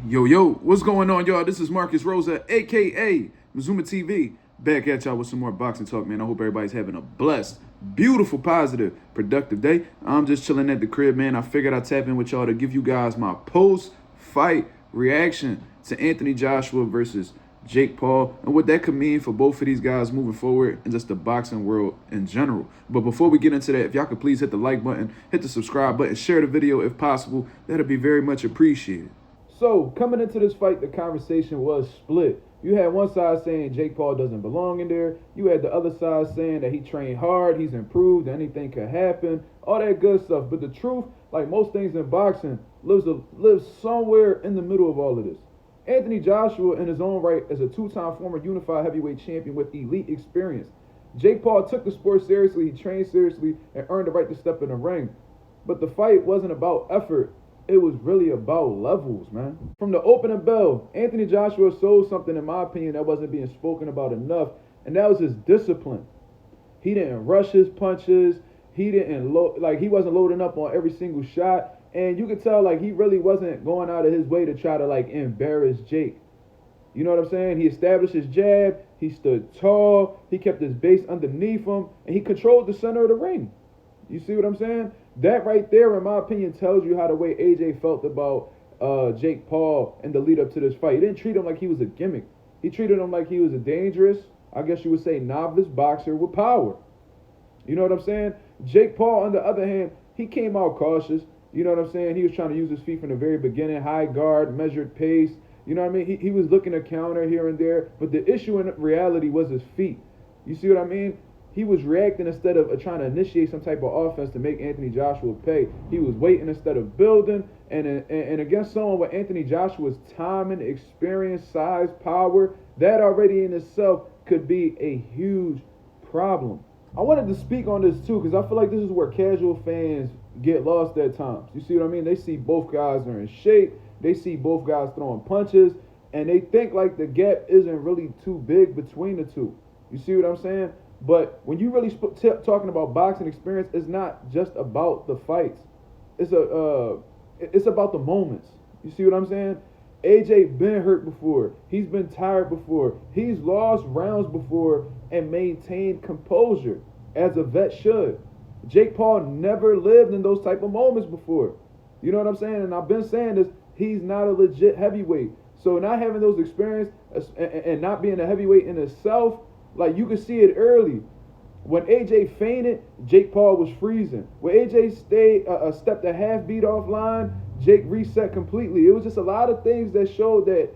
Yo, what's going on, y'all? This is Marcus Rosa, aka Mazuma TV, back at y'all with some more boxing talk, man. I hope everybody's having a blessed, beautiful, positive, productive day. I'm just chilling at the crib, man. I figured I'd tap in with y'all to give you guys my post-fight reaction to Anthony Joshua versus Jake Paul and what that could mean for both of these guys moving forward and just the boxing world in general. But before we get into that, if y'all could please hit the like button, hit the subscribe button, share the video if possible, that'd be very much appreciated. So, coming into this fight, the conversation was split. You had one side saying Jake Paul doesn't belong in there. You had the other side saying that he trained hard, he's improved, anything could happen, all that good stuff. But the truth, like most things in boxing, lives somewhere in the middle of all of this. Anthony Joshua, in his own right, is a two-time former unified heavyweight champion with elite experience. Jake Paul took the sport seriously, he trained seriously, and earned the right to step in the ring. But the fight wasn't about effort. It was really about levels, man. From the opening bell, Anthony Joshua showed something, in my opinion, that wasn't being spoken about enough, and that was his discipline. He didn't rush his punches. He wasn't loading up on every single shot, and you could tell he really wasn't going out of his way to try to embarrass Jake. You know what I'm saying? He established his jab. He stood tall. He kept his base underneath him, and he controlled the center of the ring. You see what I'm saying? That right there, in my opinion, tells you how the way AJ felt about Jake Paul in the lead up to this fight. He didn't treat him like he was a gimmick. He treated him like he was a dangerous, I guess you would say, novice boxer with power. You know what I'm saying? Jake Paul, on the other hand, he came out cautious. You know what I'm saying? He was trying to use his feet from the very beginning, high guard, measured pace. You know what I mean? He was looking to counter here and there, but the issue in reality was his feet. You see what I mean? He was reacting instead of trying to initiate some type of offense to make Anthony Joshua pay. He was waiting instead of building. And against someone with Anthony Joshua's timing, experience, size, power, that already in itself could be a huge problem. I wanted to speak on this too because I feel like this is where casual fans get lost at times. You see what I mean? They see both guys are in shape. They see both guys throwing punches. And they think the gap isn't really too big between the two. You see what I'm saying? But when you really talking about boxing experience, it's not just about the fights. It's about the moments. You see what I'm saying? AJ been hurt before. He's been tired before. He's lost rounds before and maintained composure as a vet should. Jake Paul never lived in those type of moments before. You know what I'm saying? And I've been saying this. He's not a legit heavyweight. So not having those experience and not being a heavyweight in itself, you could see it early. When AJ fainted, Jake Paul was freezing. When AJ stepped a half beat offline, Jake reset completely. It was just a lot of things that showed that,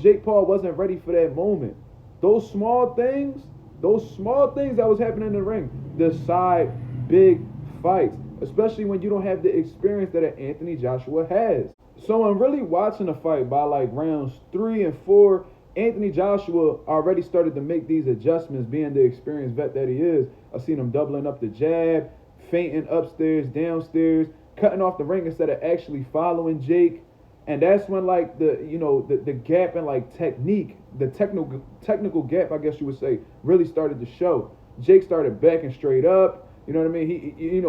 Jake Paul wasn't ready for that moment. Those small things that was happening in the ring decide big fights, especially when you don't have the experience that Anthony Joshua has. So I'm really watching the fight by rounds 3 and 4. Anthony Joshua already started to make these adjustments, being the experienced vet that he is. I've seen him doubling up the jab, feinting upstairs, downstairs, cutting off the ring instead of actually following Jake. And that's when the gap in technique, the technical gap, I guess you would say, really started to show. Jake started backing straight up. You know what I mean? He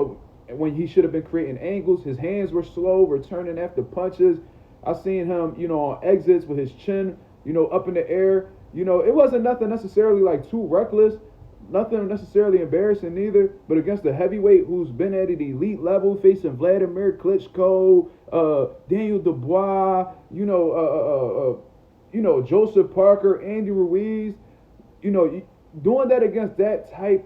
when he should have been creating angles, his hands were slow, returning after punches. I seen him, on exits with his chin, up in the air. It wasn't nothing necessarily too reckless, nothing necessarily embarrassing either. But against a heavyweight who's been at an elite level, facing Vladimir Klitschko, Daniel Dubois, Joseph Parker, Andy Ruiz, doing that against that type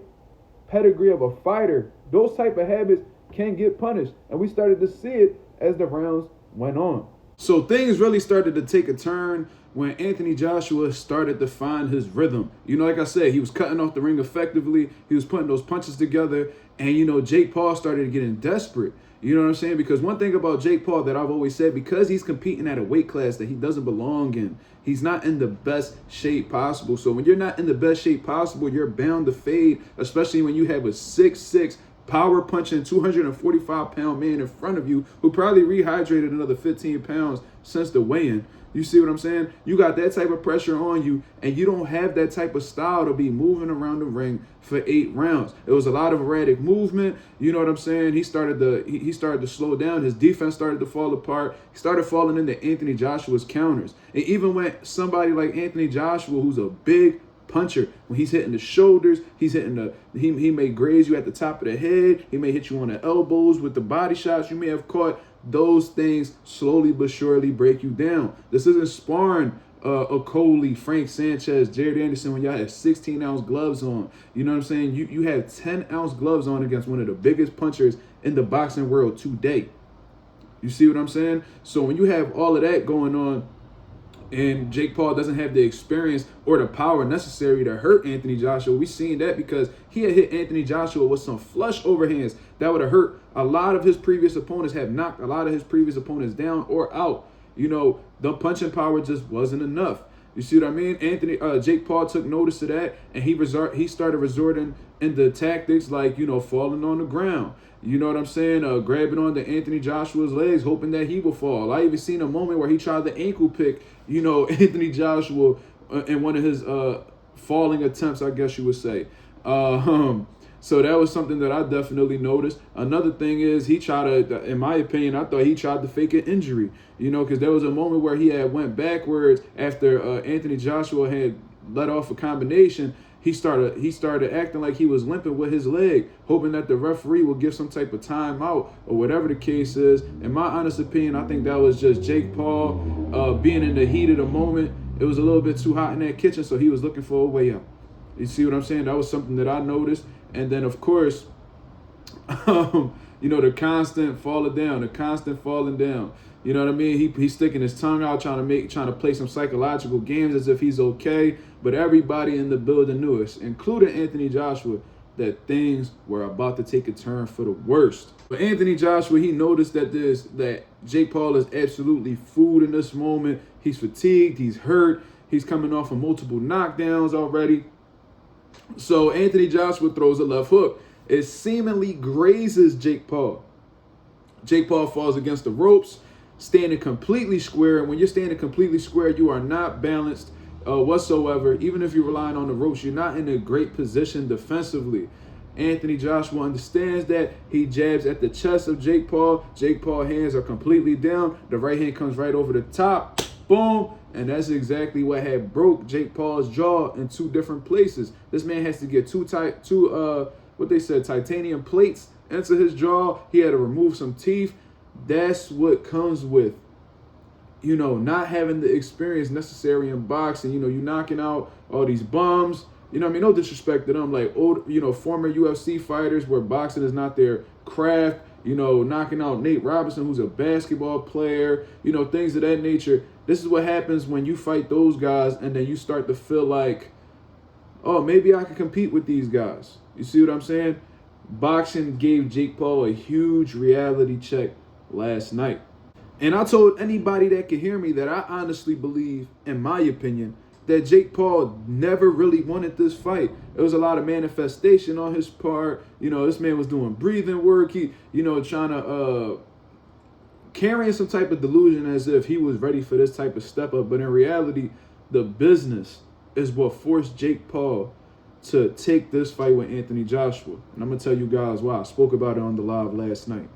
pedigree of a fighter, those type of habits can get punished. And we started to see it as the rounds went on. So things really started to take a turn when Anthony Joshua started to find his rhythm. Like I said, he was cutting off the ring effectively. He was putting those punches together. And, Jake Paul started getting desperate. You know what I'm saying? Because one thing about Jake Paul that I've always said, because he's competing at a weight class that he doesn't belong in, he's not in the best shape possible. So when you're not in the best shape possible, you're bound to fade, especially when you have a 6'6", power punching 245-pound man in front of you who probably rehydrated another 15 pounds since the weigh-in. You see what I'm saying? You got that type of pressure on you, and you don't have that type of style to be moving around the ring for 8 rounds. It was a lot of erratic movement. You know what I'm saying? He started to slow down. His defense started to fall apart. He started falling into Anthony Joshua's counters. And even when somebody like Anthony Joshua, who's a big puncher, when he's hitting the shoulders, he's hitting he may graze you at the top of the head. He may hit you on the elbows with the body shots you may have caught. Those things slowly but surely break you down. This isn't sparring Okolie, Frank Sanchez, Jared Anderson when y'all had 16-ounce gloves on. You know what I'm saying? You have 10-ounce gloves on against one of the biggest punchers in the boxing world today. You see what I'm saying? So when you have all of that going on, and Jake Paul doesn't have the experience or the power necessary to hurt Anthony Joshua. We seen that because he had hit Anthony Joshua with some flush overhands that would have hurt a lot of his previous opponents, have knocked a lot of his previous opponents down or out. You know, the punching power just wasn't enough. You see what I mean? Jake Paul took notice of that, and he started resorting into tactics like, you know, falling on the ground. You know what I'm saying? Grabbing onto Anthony Joshua's legs, hoping that he will fall. I even seen a moment where he tried to ankle pick, you know, Anthony Joshua in one of his falling attempts, I guess you would say. So that was something that I definitely noticed. Another thing is he tried to, in my opinion, I thought he tried to fake an injury, you know, because there was a moment where he had went backwards after Anthony Joshua had let off a combination. He started acting like he was limping with his leg, hoping that the referee will give some type of timeout or whatever the case is. In my honest opinion, I think that was just Jake Paul being in the heat of the moment. It was a little bit too hot in that kitchen, so he was looking for a way out. You see what I'm saying? That was something that I noticed. And then, of course, you know, the constant falling down. You know what I mean? He's sticking his tongue out, trying to play some psychological games as if he's okay. But everybody in the building knew us, including Anthony Joshua, that things were about to take a turn for the worst. But Anthony Joshua, he noticed that Jake Paul is absolutely food in this moment. He's fatigued. He's hurt. He's coming off of multiple knockdowns already. So Anthony Joshua throws a left hook. It seemingly grazes Jake Paul. Jake Paul falls against the ropes, standing completely square. And when you're standing completely square, you are not balanced whatsoever. Even if you're relying on the ropes, you're not in a great position defensively. Anthony Joshua understands that. He jabs at the chest of Jake Paul. Jake Paul's hands are completely down. The right hand comes right over the top. Boom. And that's exactly what had broke Jake Paul's jaw in 2 different places. This man has to get two titanium plates into his jaw. He had to remove some teeth. That's what comes with, you know, not having the experience necessary in boxing. You know, you knocking out all these bums. You know what I mean? No disrespect to them, like old, you know, former UFC fighters where boxing is not their craft. You know, knocking out Nate Robinson, who's a basketball player, you know, things of that nature. This is what happens when you fight those guys and then you start to feel like, oh, maybe I can compete with these guys. You see what I'm saying? Boxing gave Jake Paul a huge reality check last night. And I told anybody that could hear me that I honestly believe, in my opinion, that Jake Paul never really wanted this fight. It was a lot of manifestation on his part. You know, this man was doing breathing work. He, you know, trying to carrying some type of delusion as if he was ready for this type of step up. But in reality, the business is what forced Jake Paul to take this fight with Anthony Joshua. And I'm going to tell you guys why. I spoke about it on the live last night.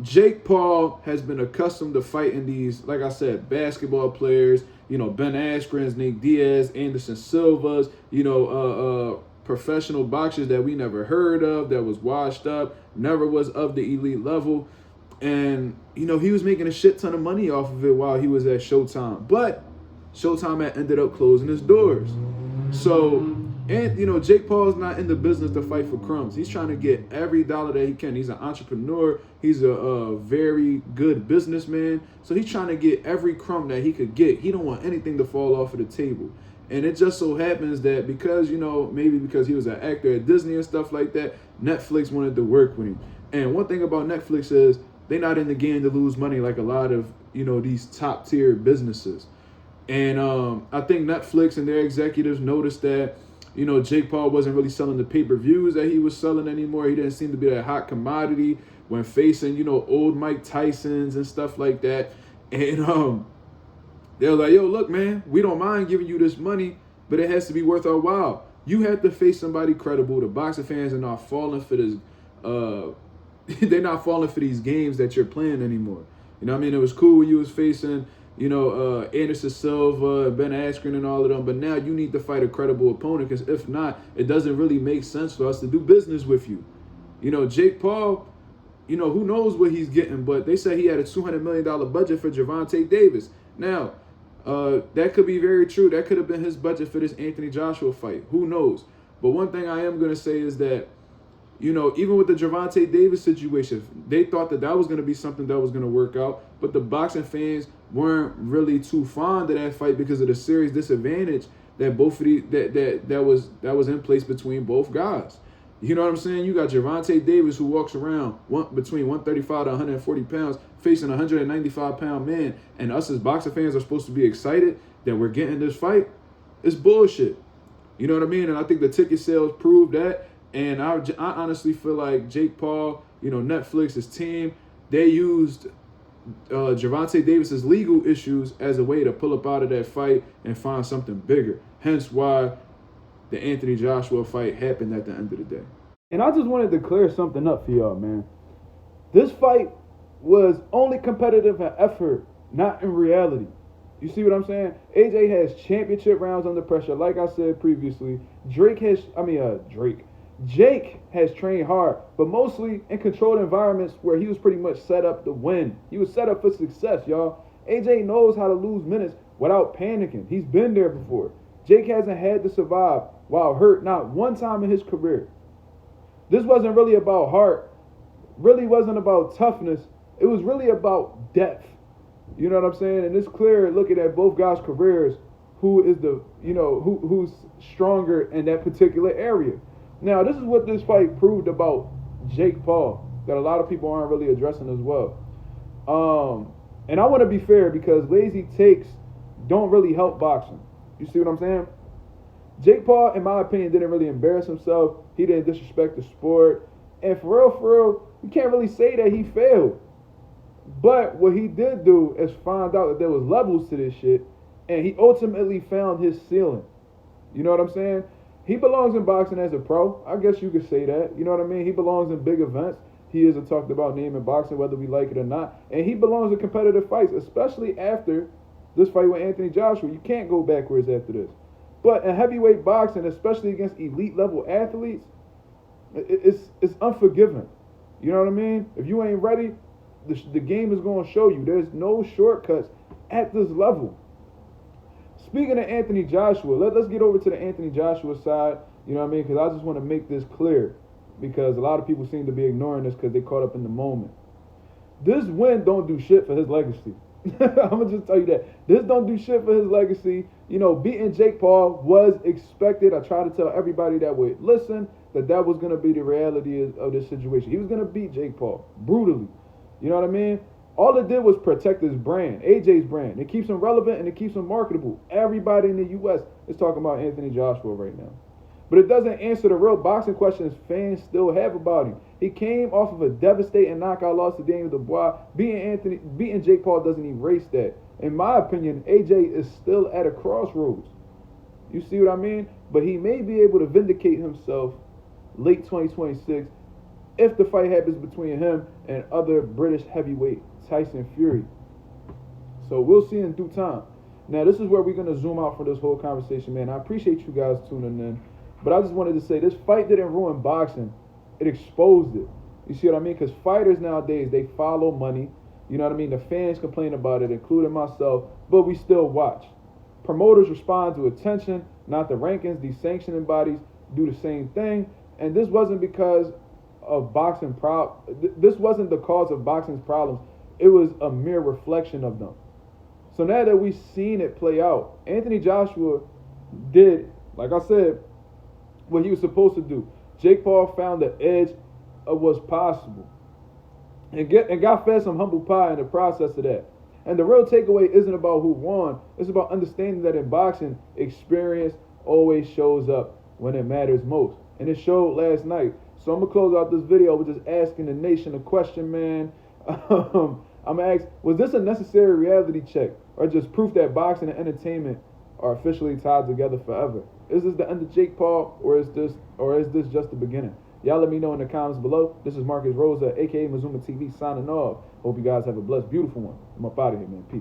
Jake Paul has been accustomed to fighting these, like I said, basketball players, you know, Ben Askren's, Nate Diaz, Anderson Silva's, you know, professional boxers that we never heard of, that was washed up, never was of the elite level. And, you know, he was making a shit ton of money off of it while he was at Showtime. But Showtime had ended up closing his doors. So, and, you know, Jake Paul's not in the business to fight for crumbs. He's trying to get every dollar that he can. He's an entrepreneur. He's a very good businessman. So he's trying to get every crumb that he could get. He don't want anything to fall off of the table. And it just so happens that because, you know, maybe because he was an actor at Disney and stuff like that, Netflix wanted to work with him. And one thing about Netflix is they're not in the game to lose money like a lot of, you know, these top tier businesses. And I think Netflix and their executives noticed that, you know, Jake Paul wasn't really selling the pay-per-views that he was selling anymore. He didn't seem to be that hot commodity when facing, you know, old Mike Tysons and stuff like that. And They're like, yo, look, man, we don't mind giving you this money, but it has to be worth our while. You have to face somebody credible. The boxing fans are not falling for this. They're not falling for these games that you're playing anymore. You know what I mean? It was cool when you was facing, Anderson Silva, Ben Askren, and all of them. But now you need to fight a credible opponent, because if not, it doesn't really make sense for us to do business with you. Jake Paul, who knows what he's getting, but they said he had a $200 million budget for Gervonta Davis. Now, that could be very true. That could have been his budget for this Anthony Joshua fight. Who knows? But one thing I am going to say is that, even with the Gervonta Davis situation, they thought that was going to be something that was going to work out. But the boxing fans weren't really too fond of that fight because of the serious disadvantage that both of these that was in place between both guys. You know what I'm saying? You got Gervonta Davis, who walks around between 135 to 140 pounds, facing a 195-pound man, and us as boxing fans are supposed to be excited that we're getting this fight. It's bullshit. You know what I mean? And I think the ticket sales prove that. And I honestly feel like Jake Paul, Netflix, his team, they used Gervonta Davis's legal issues as a way to pull up out of that fight and find something bigger. Hence why the Anthony Joshua fight happened at the end of the day. And I just wanted to clear something up for y'all, man. This fight was only competitive in effort, not in reality. You see what I'm saying? AJ has championship rounds under pressure. Like I said previously, Jake has trained hard, but mostly in controlled environments where he was pretty much set up to win. He was set up for success, y'all. AJ knows how to lose minutes without panicking. He's been there before. Jake hasn't had to survive while hurt not one time in his career. This wasn't really about heart, really wasn't about toughness. It was really about depth. You know what I'm saying? And it's clear looking at both guys' careers who is who's stronger in that particular area. Now, this is what this fight proved about Jake Paul that a lot of people aren't really addressing as well. And I want to be fair, because lazy takes don't really help boxing. You see what I'm saying? Jake Paul, in my opinion, didn't really embarrass himself. He didn't disrespect the sport. And for real, you can't really say that he failed. But what he did do is find out that there was levels to this shit, and he ultimately found his ceiling. You know what I'm saying? He belongs in boxing as a pro. I guess you could say that. You know what I mean? He belongs in big events. He is a talked about name in boxing, whether we like it or not. And he belongs in competitive fights, especially after this fight with Anthony Joshua. You can't go backwards after this. But in heavyweight boxing, especially against elite level athletes, it's unforgiving. You know what I mean? If you ain't ready, the game is going to show you. There's no shortcuts at this level. Speaking of Anthony Joshua, let's get over to the Anthony Joshua side. You know what I mean? Because I just want to make this clear, because a lot of people seem to be ignoring this because they caught up in the moment. This win don't do shit for his legacy. I'm going to just tell you that. This don't do shit for his legacy. Beating Jake Paul was expected. I try to tell everybody that would listen that was going to be the reality of this situation. He was going to beat Jake Paul brutally. You know what I mean? All it did was protect his brand, AJ's brand. It keeps him relevant and it keeps him marketable. Everybody in the U.S. is talking about Anthony Joshua right now. But it doesn't answer the real boxing questions fans still have about him. He came off of a devastating knockout loss to Daniel Dubois. Beating Jake Paul doesn't erase that. In my opinion, AJ is still at a crossroads. You see what I mean? But he may be able to vindicate himself late 2026 if the fight happens between him and other British heavyweight Tyson Fury. So we'll see in due time. Now, this is where we're going to zoom out for this whole conversation, man. I appreciate you guys tuning in. But I just wanted to say, this fight didn't ruin boxing. It exposed it. You see what I mean? Because fighters nowadays, they follow money. You know what I mean? The fans complain about it, including myself, but we still watch. Promoters respond to attention, not the rankings. These sanctioning bodies do the same thing. And this wasn't because of boxing this wasn't the cause of boxing's problems. It was a mere reflection of them. So now that we've seen it play out, Anthony Joshua did, like I said, what he was supposed to do. Jake Paul found the edge of what's possible and got fed some humble pie in the process of that. And the real takeaway isn't about who won. It's about understanding that in boxing, experience always shows up when it matters most. And it showed last night. So I'm going to close out this video with just asking the nation a question, man. I'm gonna ask, was this a necessary reality check or just proof that boxing and entertainment are officially tied together forever? Is this the end of Jake Paul, or is this just the beginning? Y'all let me know in the comments below. This is Marcus Rosa, aka Mazuma TV, signing off. Hope you guys have a blessed, beautiful one. I'm up out of here, man. Peace.